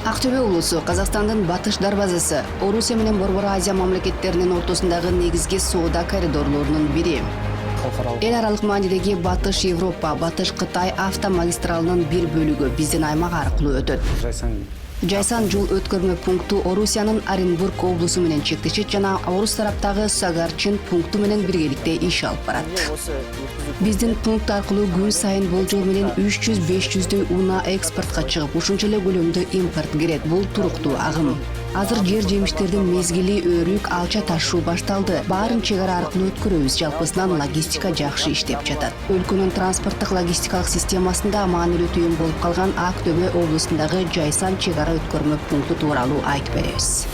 Ақтөбе облысы Қазақстандын батыш дарбазасы Орусия менен Борбор Азия мамлекеттеринин ортосундагы негизги соода коридорлорунун бири. Эл аралык маанидеги Батыш Европа, Батыш Кытай автомагистралынын бир бөлүгү биздин аймак аркылуу өтөт. Жайсан жол өткөрмө пункту Орусиянын Оренбург облусу менен чектешет жана орус тараптагы Сагарчин пункту менен биргеликте иш алып барат. Биздин пункт аркылуу күн сайын болжол менен 300-500дөй унаа экспортко чыгып, ушунча эле көлөмдө импорт кирет. Бул туруктуу агым. Азыр жер жемиштердин мезгили өрүк, алча ташуу башталды. Баарын чек ара аркылуу өткөрөбүз. Жалпысынан логистика жакшы иштеп жатат. Өлкөнүн транспорттук логистикалык системасында маанилүү түйүн болуп калган Ақтөбе облусундагы Жайсан чек ара өткөрмө пункту тууралуу айтып беребиз.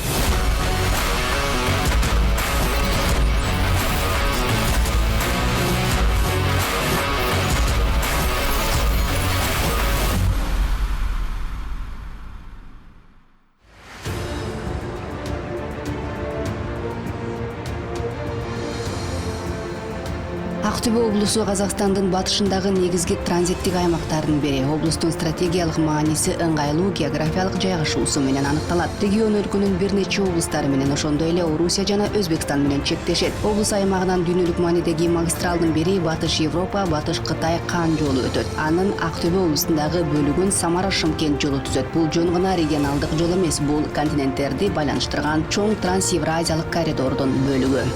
Ақтөбе облусу Казакстандын батышындагы негизги транзиттик аймактардын бири. Облустун стратегиялык мааниси ыңгайлуу географиялык жайгашуусу менен аныкталат. Регион өлкөнүн бир нече облустары менен ошондой эле Орусия жана Өзбекстан менен чектешет. Облус аймагынан дүйнөлүк маанидеги магистралдын бири Батыш Европа, Батыш Кытай кан жолу өтөт. Анын Ақтөбе облусундагы бөлүгүн Самара-Шымкент жолу түзөт. Бул жөн гана регионалдык жол эмес, бул континенттерди байланыштырган чоң трансевразиялык коридордун бөлүгү.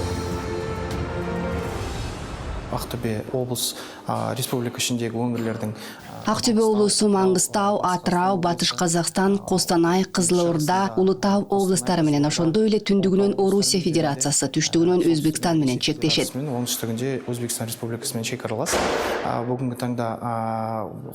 Ақтөбе облыс республика ішіндегі өңірлердің Ақтөбе облусу Маңгыстау, Атырау, Батыш Казакстан, Костанай, Кызылорда, Улутау облустары менен ошондой эле түндүгүнөн Орусия Федерациясы, түштүгүнөн Өзбекстан менен чектешет. Оңтүстүгүндө Өзбекстан Республикасы менен чекаралас. Бүгүнкү таңда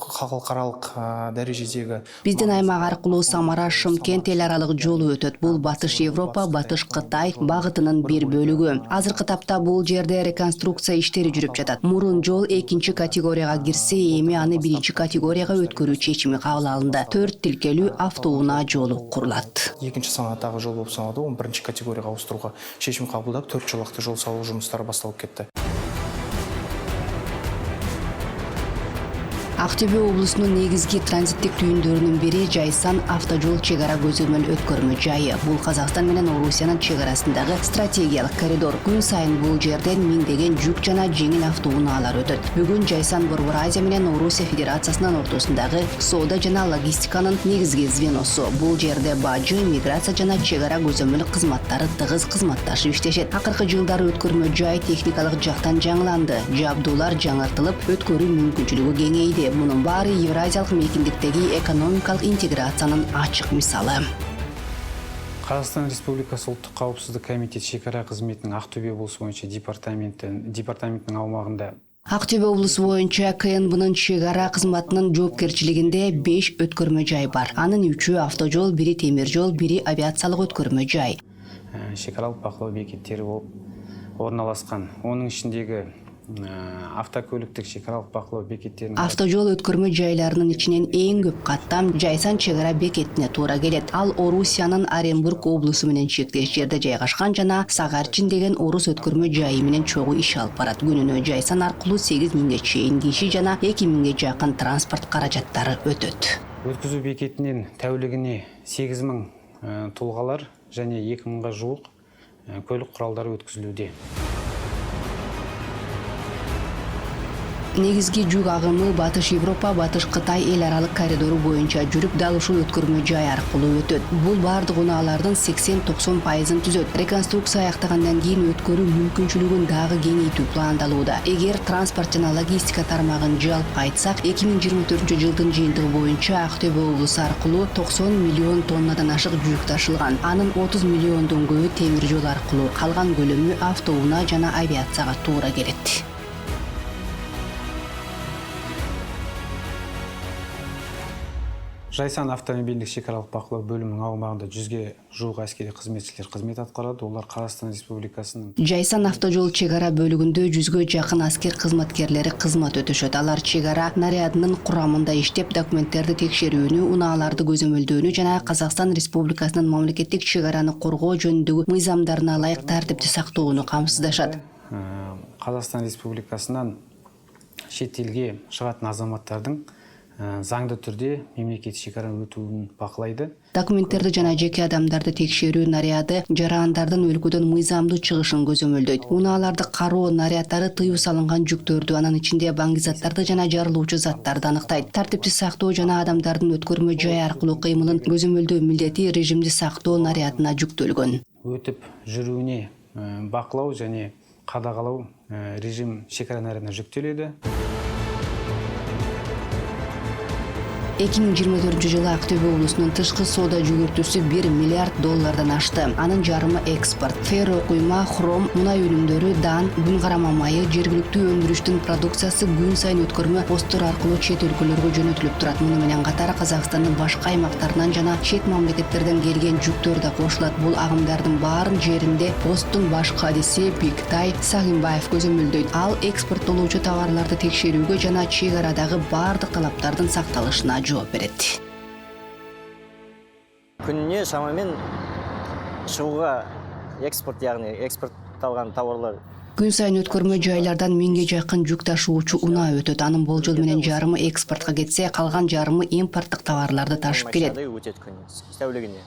халыкаралык дарежедеги биздин аймак аркылуу Самара, Шымкент эл аралык жолу өтөт. Бул Батыш Европа, Батыш Кытай багытынын бир бөлүгү. Азыркы тапта бул жерде реконструкция иштери жүрүп жатат. Мурун жол 2 категорияга кирсе, эми аны 1 категорияга өткөрүү чечими кабыл алынды. 4 тилкелүү автоунаа жолу курулат. 2 санаттагы жол болуп саналды. 1 категорияга ауыстырууга чечим кабылдап, 4 жолақты жол салуу жумуштары башталып кетти. Ақтөбе облусунун негизги транзиттик түйүндөрүнүн бири Жайсан автожол чек ара көзөмөл өткөрмө жайы. Бул Казакстан менен Орусиянын чек арасындагы стратегиялык коридор. Күн сайын бул жерден миңдеген жүк жана жеңил автоунаалар өтөт. Бүгүн Жайсан Борбор Азия менен Орусия Федерациясынын ортосундагы соода жана логистиканын негизги звеносу. Бул жерде бажы, миграция жана чек ара көзөмөл кызматтары тыгыз кызматташып иштешет. Акыркы жылдары өткөрмө жай техникалык жактан жаңыланды. Жабдуулар жаңыртылып, өткөрүү мүмкүнчүлүгү кеңейди. Мунун баары Евразиялык мейкиндиктеги экономикалык интеграциянын ачык мисалы. Қазақстан Республикасы Улуттук каупсуздук комитет шекара кызметинин Ақтөбе облусу боюнча департаменттин аумагында Ақтөбе облусу боюнча КНБнын чек ара кызматынын жоопкерчилигинде 5 өткөрмө жай бар. Анын 3-ü автожол, 1-и темир жол, 1-и авиациялык өткөрмө жай. Шекаралык бакылоо бекеттери болуп орналаскан. Онун ичиндеги автокөлүктүк шекаралык бакылоо бекеттеринин автожол өткөрмө жайларынын ичинен эң көп каттам Жайсан чек ара бекетине туура келет. Ал Орусиянын Оренбург облусу менен чектеш жерде жайгашкан жана Сагарчин деген орус өткөрмө жайы менен чогуу иш алып барат. Күнүнө Жайсан аркылуу 8000ге чейин киши жана 2000ге жакын транспорт каражаттары өтөт. Өткөзүү бекетинен тәулігіне 8000 тулгалар және 2000га жуық көлік құралдары өткөзүлүүдө. Негизги жүк агымы Батыш Европа, Батыш Кытай эл аралык коридору боюнча жүрүп дал ушул өткөрмө жай аркылуу өтөт. Бул бардык унаалардын 80-90%ын түзөт. Реконструкция аяктагандан кийин өткөрүү мүмкүнчүлүгүн дагы кеңейтүү пландалууда. Эгер транспорт жана логистика тармагын жалпы айтсак, 2024-жылдын жыйынтыгы боюнча Ақтөбе облусу аркылуу 90 миллион тоннадан ашык жүк ташылган. Анын 30 миллиондон көбү темир жол аркылуу, калган көлөмү автоунаа жана авиацияга туура келет. Жайсан автомобилдик шекаралык бакылоо бөлүмүнүн аумагында 100ге жуuk аскери кызметчилер кызмет аткарат. Олар Казакстан Республикасынын Жайсан автожол чек ара бөлүгүндө 100ге жакын аскер кызматкерлери кызмат өтөшөт. Алар чек ара нарядынын курамында иштеп, документтерди текшерүүнү, унааларды көзөмөлдөөнү жана Казакстан Республикасынын мамлекеттик чек араны коргоо жөнүндөгү мыйзамдарына ылайык тартипти сактоону камсыздашат. Казакстан Республикасынан чет элге чыгатын азаматтардын заңды түрде мемлекет шекараны өтуін бақылайды. Документтерди жана жеке адамдарды текшерүү наряды жарандардын өлкөдөн мыйзамдуу чыгышын көзөмөлдөйт. Унааларды кароо наряддары тыюу салынган жүктөрдү, анын ичинде баңгизаттарды жана жарылуучу заттарды аныктайт. Тартипти сактоо жана адамдардын өткөрмө жай аркылуу кыймылын көзөмөлдөө милдети режимди сактоо нарядына жүктөлгөн. Өтүп жүрүүнү бақылау және қадағалау режим шекара нарядына жүктеледі. 2024 жылы Ақтөбе облусунун тышкы соода жүгүртүүсү $1 миллиард ашты. Анын жарымы экспорт. Ферро куйма, хром, мунай өнүмдөрү, дан, күн карама майы, жергиликтүү өндүрүштүн продукциясы күн сайын өткөрмө посттор аркылуу чет өлкөлөргө жөнөтүлүп турат. Муну менен катар Казакстандын башка аймактарынан жана чет мамлекеттерден келген жүктөр да кошулат. Бул агымдардын баарын жеринде посттун баш кадиси Биктай Сагимбаев көзөмөлдөйт. Ал экспорттолуучу товарларды текшерүүгө жана чек арадагы баардык талаптардын сакталышына жооп берет. Күнүнө шамамен чыгууга экспорт, яғни экспортталган товарлар. Күн сайын өткөрмө жайлардан 1000ге жакын жүк ташуучу унаа өтөт. Анын болжол менен жарымы экспортко кетсе, калган жарымы импорттук товарларды ташып келет. Өтөт күн тәулігіне.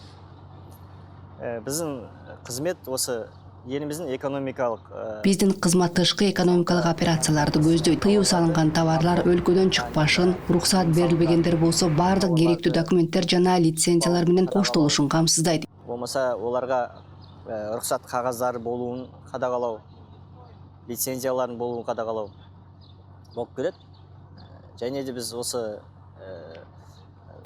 Биздин кызмет осы еліміздің экономикалық Биздин кызмат тышкы экономикалык операцияларды көздөйт. Тыюу салынган товарлар өлкөдөн чыкпашын, уруксат берилбегендер болсо бардык керектүү документтер жана лицензиялар менен коштолушун камсыздайт. Болмаса оларга уруксат кагаздары болуун кадагалоо, лицензиялардын болуун кадагалоо болуп келет. Және де биз осы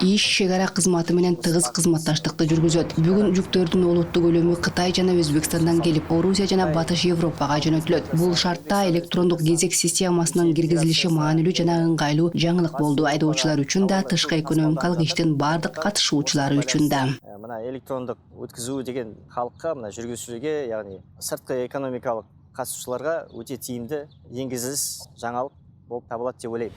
иш чегара кызматы менен тыгыз кызматташтыкты жүргүзөт. Бүгүн жүктөрдүн олуттуу көлөмү Кытай жана Өзбекстандан келип, Орусия жана Батыш Европага жөнөтүлөт. Бул шартта электрондук кезек системасынын киргизилиши маанилүү жана ыңгайлуу жаңылык болду. Айдоочулар үчүн да, тышкы экономикалык иштин бардык катышуучулары үчүн да. Мына электрондук өткөзүү деген халыкка, мына жүргүзүүгө, яғни сырткы экономикалык катышуучуларга өтө тийимдүү, эңгизилис жаңалык болуп табылат деп ойлойм.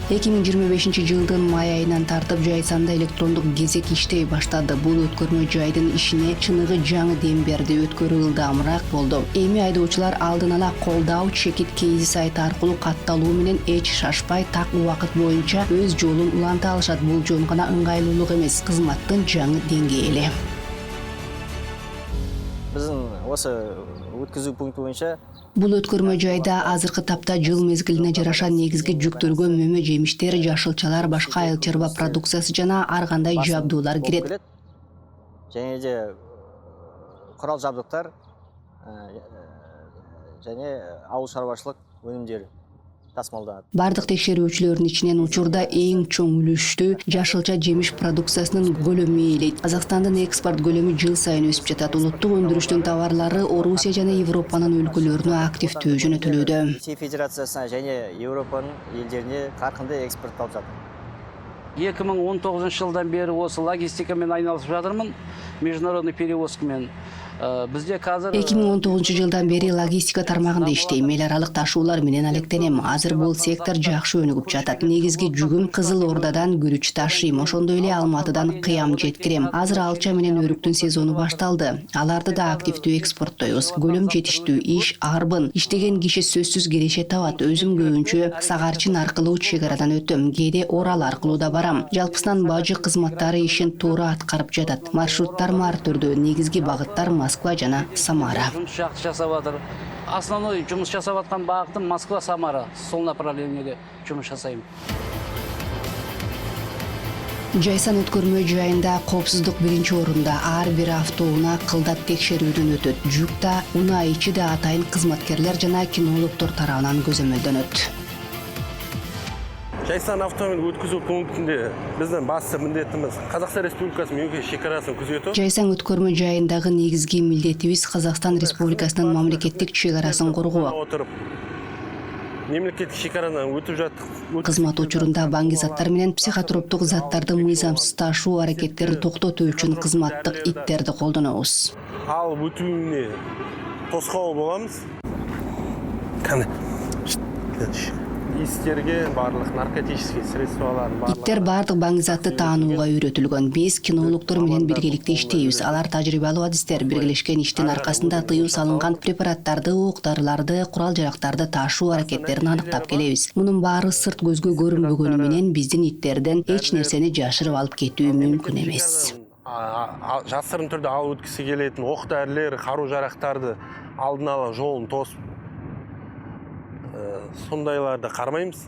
2025 жылдын май айынан тартып Жайсанда электрондук кезек иштей баштады. Бул өткөрмө жайдын ишине чыныгы жаңы дем берди, өткөрүү ылдамыраак болду. Эми айдоочулар алдын ала колдоо чекит кейзи сайты аркылуу катталуу менен эч шашпай так убакыт боюнча өз жолун уланта алышат. Бул жөн гана ыңгайлуулук эмес, кызматтын жаңы деңгээли. Биздин осы өткөзүү пункту боюнча Бул өткөрмө жайда азыркы тапта жыл мезгилине жараша негизги жүктөргө мөмө жемиштер, жашылчалар, башка айыл чарба продукциясы жана ар кандай жабдуулар кирет. Және де курал жабдыктар және ауыл шаруашылык өнүмдөрү тасымалданат. Бардык текшерүүчүлөрдүн ичинен учурда эң чоң үлүштү жашылча жемиш продукциясынын көлөмү ээлейт. Казакстандын экспорт көлөмү жыл сайын өсүп жатат. Улуттук өндүрүштүн товарлары Орусия жана Европанын өлкөлөрүнө активдүү жөнөтүлүүдө. Ресей Федерациясына және Европанын елдерине каркынды экспортталып жатат. 2019 жылдан бері осы логистикамен айналысып жатырмын, международный перевозкамен. Бізде қазір 2019 жылдан бери логистика тармагында иштейм. Эл аралык ташуулар менен алектенем. Азыр бул сектор жакшы өнүгүп жатат. Негизги жүгүм Кызыл Ордадан күрүч ташыйм, ошондой эле Алматыдан кыям жеткирем. Азыр алча менен өрүктүн сезону башталды. Аларды да активдүү экспорттойбуз. Көлөм жетиштүү, иш арбын. Иштеген киши сөзсүз киреше табат. Өзүм көбүнчө Сагарчин аркылуу чек арадан өтөм. Кээде Орал аркылуу да барам. Жалпысынан бажы кызматтары ишин туура аткарып жатат. Маршруттар ар түрдүү, негизги багыттар Москва жана Самара. Жұмыс жақсы жасап жатыр. Основной жұмыс жасап жатқан бағытым Москва, Самара. Сол направлениеде жұмыс жасаймын. Жайсан өткөрмө жайында коопсуздук биринчи орунда. Ар бир автоунаа кылдат текшерүүдөн өтөт. Жүк да, унаа ичи да атайын кызматкерлер жана кинологдор тарабынан көзөмөлдөнөт. Жайсан автомобиль өткізу пунктінде біздің басты міндетіміз Қазақстан Республикасы мемлекеттік шекарасын күзету. Жайсан өткөрмө жайындагы негизги милдетибиз Казакстан Республикасынын мамлекеттик чек-арасын коргоо. Мемлекеттик шекарадан өтүп жаттык. Кызмат учурунда баңгизаттар менен психотроптук заттарды мыйзамсыз ташуу аракеттерин токтотуу үчүн кызматтык иттерди колдонобуз. Ал өтүүнү тоскоол боламыз. Кане. истерге, барлық наркотический средстволарын Иттер бардык баңгизатты таанууга үйрөтүлгөн. Биз кинологдор менен биргеликте иштейбиз. Алар тажрыйбалуу адистер биргелешкен иштин аркасында тыюу салынган препараттарды, ок-дарыларды, курал-жарактарды ташуу аракеттерин аныктап келебиз. Мунун баары сырт көзгө көрүнбөгөнү менен биздин иттерден эч нерсени жашырып алып кетүү мүмкүн эмес. Жасырын түрдө алып өткүсү келетін оқ-дәрілер, қару-жарақтарды алдын ала жолын тосып, сондайларды кармаймыз.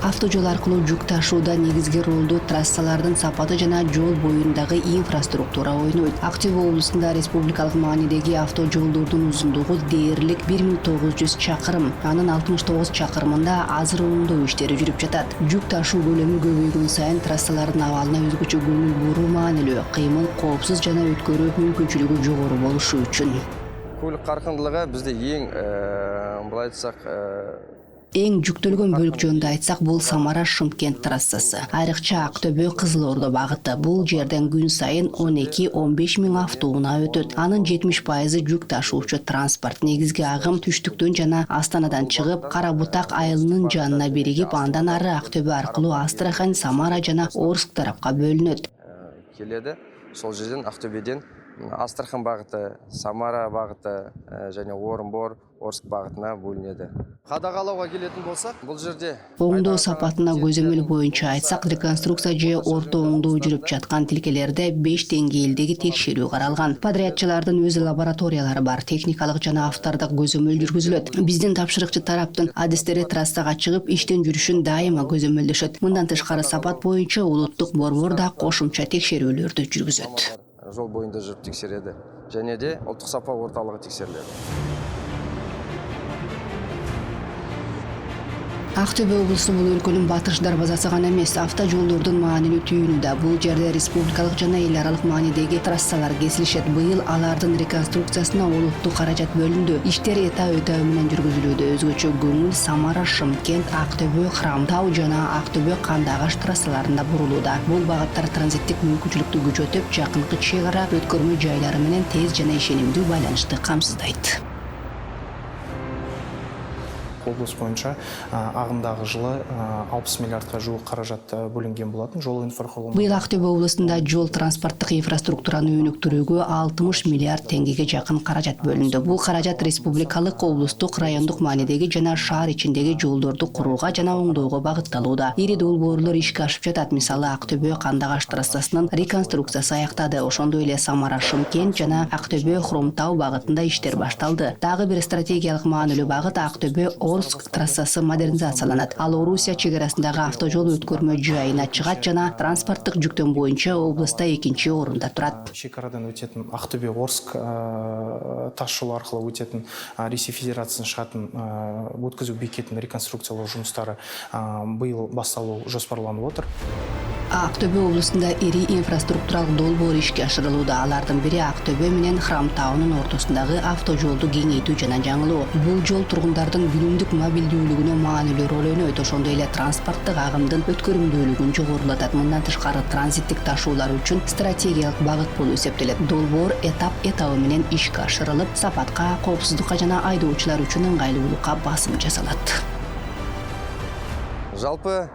Автожол аркылуу жүк ташууда негизги ролду трассалардын сапаты жана жол боюндагы инфраструктура ойнойт. Актөбө облусунда республикалык маанидеги автожолдордун узундугу дээрлик 1900 чакырым. Анын 69 чакырымында азыр оңдоо иштери жүрүп жатат. Жүк ташуу көлөмү көбөйгөн сайын трассалардын абалына өзгөчө көңүл буруу маанилүү. Кыймыл коопсуз жана өткөрүү мүмкүнчүлүгү жогору болушу үчүн. Көлік қарқындылығы бізде ең былай айтсақ Эң жүктөлгөн бөлүк жөнүндө айтсак, бул Самара-Шымкент трассасы. Айрыкча Актөбө-Кызылордо багыты. Бул жерден күн сайын 12-15 миң автоунаа өтөт. Анын 70% жүк ташуучу транспорт. Негизги агым түштүктөн жана Астанадан чыгып, Кара-Бутак айылынын жанына биригип, андан ары Актөбө аркылуу Астрахань, Самара жана Орск тарапка бөлүнөт. келеді. Сол жерден Ақтөбеден Астрахань бағыты, Самара бағыты және Орынбор, Орск бағытына бөлінеді. Қадағалауға келетін болсақ, бұл жерде Оңдоо сапатына көзөмөл боюнча айтсак, реконструкция же орто оңдоо жүрүп жаткан тилкелерде 5 деңгээлдеги текшерүү каралган. Подрядчылардын өз лабораториялары бар, техникалык жана автордук көзөмөл жүргүзүлөт. Биздин тапшырыкчы тараптын адистери трассага чыгып, иштен жүрүшүн дайыма көзөмөлдөшөт. Мындан тышкары сапат боюнча улуттук борбор да кошумча текшерүүлөрдү жүргүзөт. Жол бойында жүріп тексереді. Және де ұлттық сапа орталығы тексеріледі. Актөбө облусу бул өлкөнүн батыш дарбазасы гана эмес, автожолдордун маанилүү түйүнү да. Бул жерде республикалык жана эл аралык маанидеги трассалар кесилишет. Быйыл алардын реконструкциясына олуттук каражат бөлүндү. Иштер этап менен жүргүзүлүүдө. Өзгөчө көңүл Самара-Шымкент, Актөбө, Храмтау жана Актөбө-Кандагаш трассаларында бурулууда. Бул багыттар транзиттик мүмкүнчүлүктү күчөтүп, жакынкы чек ара өткөрмө жайлары менен тез жана ишенимдүү байланышты камсыздайт. Облыс бойынша ағымдағы жылы 60 миллиардқа жуық қаражат бөлінген болатын жол инфрақұрылымы. Быйыл Актөбө облусунда жол транспорттук инфраструктураны өнүктүрүүгө 60 миллиард теңгеге жакын каражат бөлүндү. Бул каражат республикалык, облустук, райондук маанидеги жана шаар ичиндеги жолдорду курууга жана оңдоого багытталууда. Ири долбоорлор ишке ашып жатат. Мисалы, Актөбө-Кандагаш трассасынын реконструкциясы аяктады. Ошондой эле Самара-Шымкент жана Актөбө-Хромтау багытында иштер башталды. Дагы бир стратегиялык маанилүү багыт Актөбө-Орск трассасы модернизацияланат. Ал Орусия чек арасындагы автожол өткөрмө жайына чыгат жана транспорттук жүктөн боюнча облуста 2-чи орунда турат. Шекарадан өтетін Ақтөбе-Орск тас жол аркылуу өтетін Ресей Федерациясынан шығатын өткізу бекетін реконструкциялау жұмыстары быйыл басталуу жоспарланып отыр. Актөбө облусунда ири инфраструктуралык долбоор ишке ашырылууда. Алардын бири Актөбө менен Храмтаунун ортосундагы автожолду кеңейтүү жана жаңылоо. Бул жол тургундардын күнүмдүк мобилдүүлүгүнө маанилүү роль ойнойт. Ошондой эле транспорттук агымдын өткөрүмдүүлүгүн жогорулатат. Мындан тышкары транзиттик ташуулар үчүн стратегиялык багыт болуп эсептелет. Долбоор этап менен ишке ашырылып, сапатка, коопсуздукка жана айдоочулар үчүн ыңгайлуулукка басым жасалат. Жалпы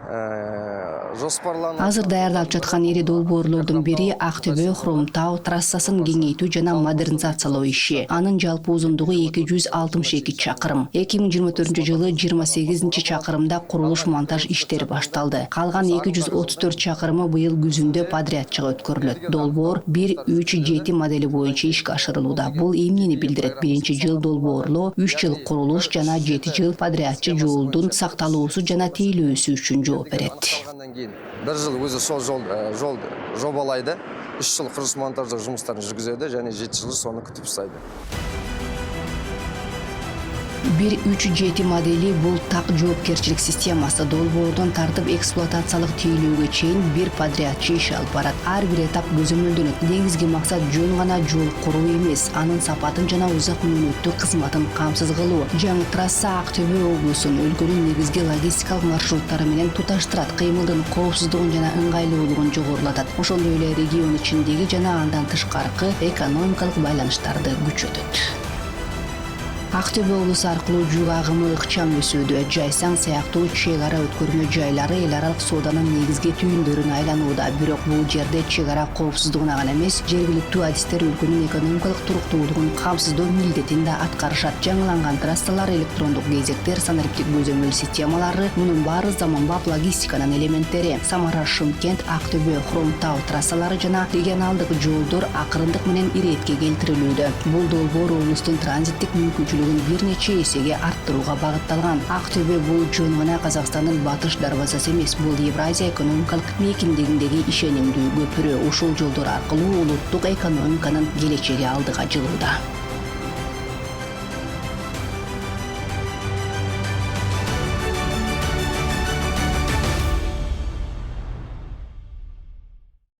жоспарланып Азыр даярдалып жаткан ири долбоорлордун бири Актөбө-Хромтау трассасын кеңейтүү жана модернизациялоо иши. Анын жалпы узундугу 262 чакырым. 2024-жылы 28-чи чакырымда курулуш монтаж иштери башталды. Калган 234 чакырымы быйыл күзүндө подрядчыга өткөрүлөт. Долбоор 1-3-7 модели боюнча ишке ашырылууда. Бул эмнени билдирет? 1-жыл долбоорлоо, 3 жыл курулуш жана 7 жыл подрядчы жолдун сакталуусу жана тейлөөсү үчүн жооп берет. Бір жыл өзі сол жол жобалайды, 3 жыл құрылыс монтаждық жұмыстарын жүргізеді және 7 жыл соны күтіп ұстайды. 1-3-7 модели бул так жоопкерчилик системасы. Долбоордон тартып эксплуатациялык тейлөөгө чейин бир подрядчы иш алып барат. Ар бир этап көзөмөлдөнөт. Негизги максат жөн гана жол куруу эмес, анын сапатын жана узак мөөнөттүү кызматын камсыз кылуу. Жаңы трасса Актөбө облусун өлкөнүн негизги логистикалык маршруттары менен туташтырат. Кыймылдын коопсуздугун жана ыңгайлуулугун жогорулатат. Ошондой эле регион ичиндеги жана андан тышкаркы экономикалык байланыштарды күчөтөт. Ақтөбе облысы аркылуу жүк агымы ыкчам өсүүдө. Жайсаң сыяктуу чек ара өткөрмө жайлары эл аралык сооданын негизги түйүндөрүнө айланууда. Бирок бул жерде чек ара коопсуздугуна гана эмес, жергиликтүү адистер өлкөнүн экономикалык туруктуулугун камсыздоо милдетин да аткарышат. Жаңыланган трассалар, электрондук кезектер, санариптик көзөмөл системалары — мунун баары заманбап логистиканын элементтери. Самара, Шымкент, Актөбө, Хромтау трассалары жана регионалдык жолдор акырындык менен иретке келтирилүүдө. Бул долбоор облустун транзиттик мүмкүнчүлүгүн бир нече эсеге арттырууга багытталган. Актөбө бул жөн гана Казакстандын батыш дарбазасы эмес, бул Евразия экономикалык мейкиндигиндеги ишенимдүү көпүрө. Ушул жолдор аркылуу улуттук экономиканын келечеги алдыга жылууда.